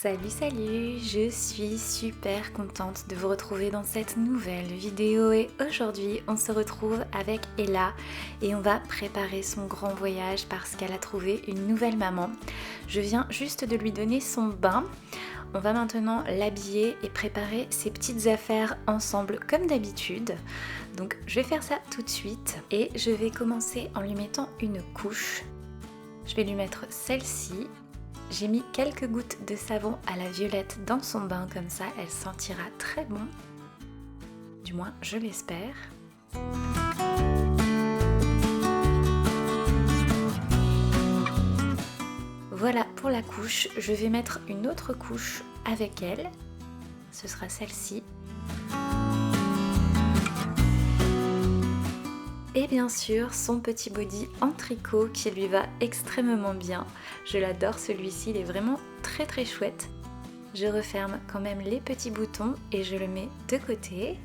Salut, je suis super contente de vous retrouver dans cette nouvelle vidéo et aujourd'hui on se retrouve avec Ella et on va préparer son grand voyage parce qu'elle a trouvé une nouvelle maman. Je viens juste de lui donner son bain. On va maintenant l'habiller et préparer ses petites affaires ensemble comme d'habitude. Donc je vais faire ça tout de suite et je vais commencer en lui mettant une couche. Je vais lui mettre celle-ci. J'ai mis quelques gouttes de savon à la violette dans son bain, comme ça elle sentira très bon. Du moins, je l'espère. Voilà pour la couche. Je vais mettre une autre couche avec elle. Ce sera celle-ci. Et bien sûr, son petit body en tricot qui lui va extrêmement bien. Je l'adore celui-ci, il est vraiment très très chouette. Je referme quand même les petits boutons et je le mets de côté.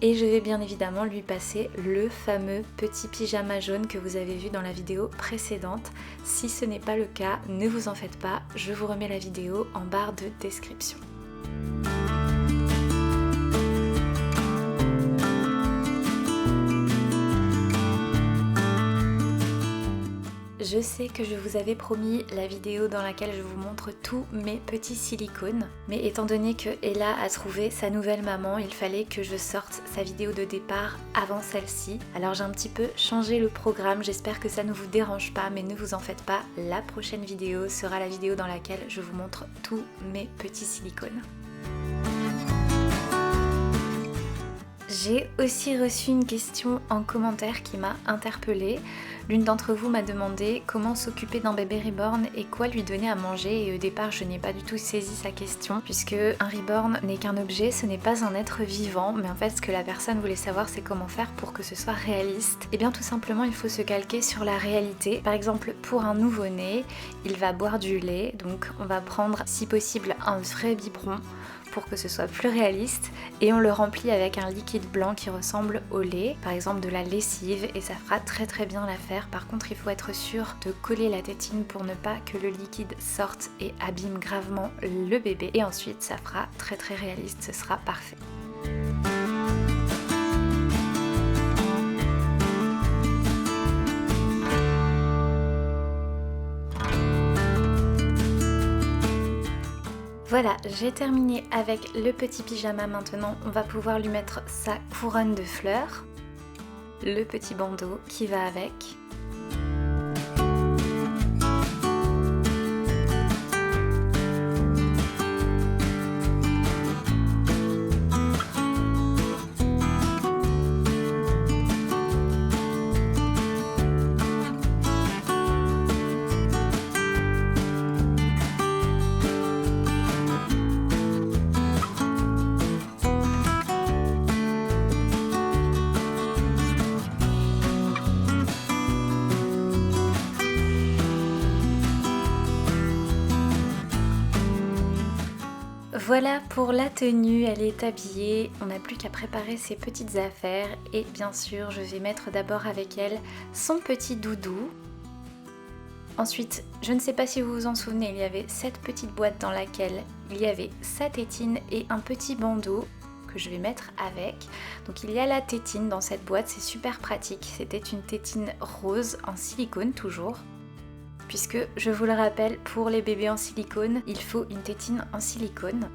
Et je vais bien évidemment lui passer le fameux petit pyjama jaune que vous avez vu dans la vidéo précédente. Si ce n'est pas le cas, ne vous en faites pas, je vous remets la vidéo en barre de description. Je sais que je vous avais promis la vidéo dans laquelle je vous montre tous mes petits silicones, mais étant donné que Ella a trouvé sa nouvelle maman, il fallait que je sorte sa vidéo de départ avant celle-ci. Alors j'ai un petit peu changé le programme, j'espère que ça ne vous dérange pas, mais ne vous en faites pas, la prochaine vidéo sera la vidéo dans laquelle je vous montre tous mes petits silicones. J'ai aussi reçu une question en commentaire qui m'a interpellée. L'une d'entre vous m'a demandé comment s'occuper d'un bébé reborn et quoi lui donner à manger, et au départ je n'ai pas du tout saisi sa question puisque un reborn n'est qu'un objet, ce n'est pas un être vivant, mais en fait ce que la personne voulait savoir c'est comment faire pour que ce soit réaliste. Et bien tout simplement il faut se calquer sur la réalité. Par exemple pour un nouveau-né, il va boire du lait, donc on va prendre si possible un vrai biberon pour que ce soit plus réaliste et on le remplit avec un liquide blanc qui ressemble au lait, par exemple de la lessive, et ça fera très très bien l'affaire. Par contre il faut être sûr de coller la tétine pour ne pas que le liquide sorte et abîme gravement le bébé, et ensuite ça fera très très réaliste, ce sera parfait. Voilà, j'ai terminé avec le petit pyjama. Maintenant, on va pouvoir lui mettre sa couronne de fleurs, le petit bandeau qui va avec. Voilà pour la tenue, elle est habillée, on n'a plus qu'à préparer ses petites affaires et bien sûr je vais mettre d'abord avec elle son petit doudou. Ensuite, je ne sais pas si vous vous en souvenez, il y avait cette petite boîte dans laquelle il y avait sa tétine et un petit bandeau que je vais mettre avec. Donc il y a la tétine dans cette boîte, c'est super pratique, c'était une tétine rose en silicone toujours. Puisque, je vous le rappelle, pour les bébés en silicone, il faut une tétine en silicone.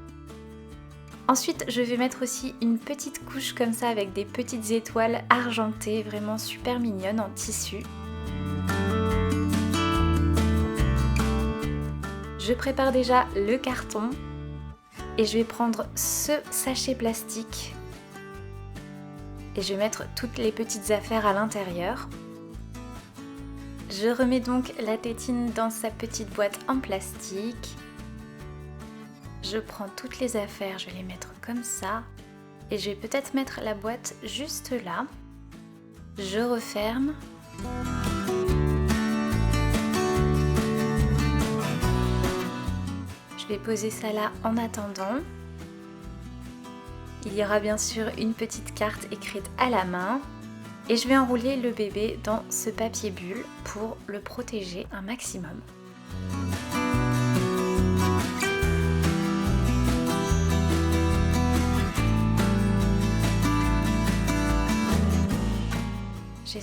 Ensuite, je vais mettre aussi une petite couche comme ça avec des petites étoiles argentées, vraiment super mignonnes en tissu. Je prépare déjà le carton et je vais prendre ce sachet plastique et je vais mettre toutes les petites affaires à l'intérieur. Je remets donc la tétine dans sa petite boîte en plastique. Je prends toutes les affaires, je vais les mettre comme ça. Et je vais peut-être mettre la boîte juste là. Je referme. Je vais poser ça là en attendant. Il y aura bien sûr une petite carte écrite à la main. Et je vais enrouler le bébé dans ce papier bulle pour le protéger un maximum.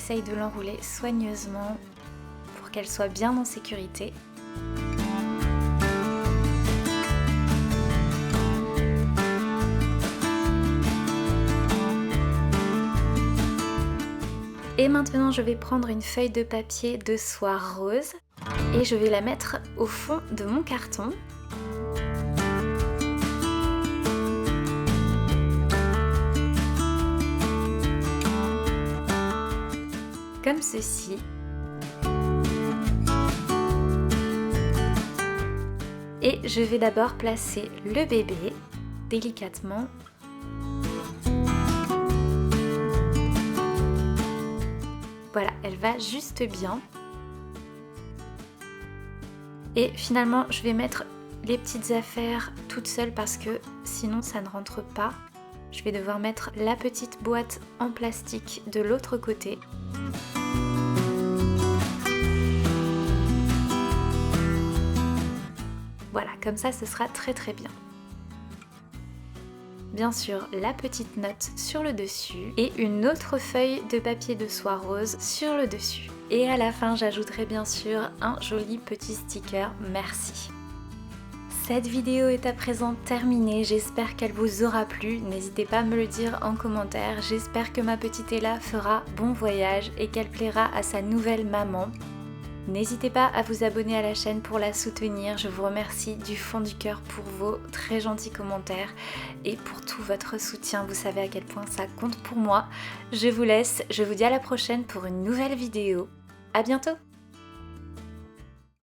j'essaye de l'enrouler soigneusement pour qu'elle soit bien en sécurité. Et maintenant je vais prendre une feuille de papier de soie rose et je vais la mettre au fond de mon carton. Comme ceci. Et je vais d'abord placer le bébé délicatement. Voilà, elle va juste bien. Et finalement, je vais mettre les petites affaires toutes seules parce que sinon ça ne rentre pas. Je vais devoir mettre la petite boîte en plastique de l'autre côté. Voilà, comme ça ce sera très bien. Bien sûr, la petite note sur le dessus et une autre feuille de papier de soie rose sur le dessus. Et à la fin, j'ajouterai bien sûr un joli petit sticker merci. Cette vidéo est à présent terminée, j'espère qu'elle vous aura plu. N'hésitez pas à me le dire en commentaire. J'espère que ma petite Ella fera bon voyage et qu'elle plaira à sa nouvelle maman. N'hésitez pas à vous abonner à la chaîne pour la soutenir. Je vous remercie du fond du cœur pour vos très gentils commentaires et pour tout votre soutien. Vous savez à quel point ça compte pour moi. Je vous laisse, je vous dis à la prochaine pour une nouvelle vidéo. À bientôt!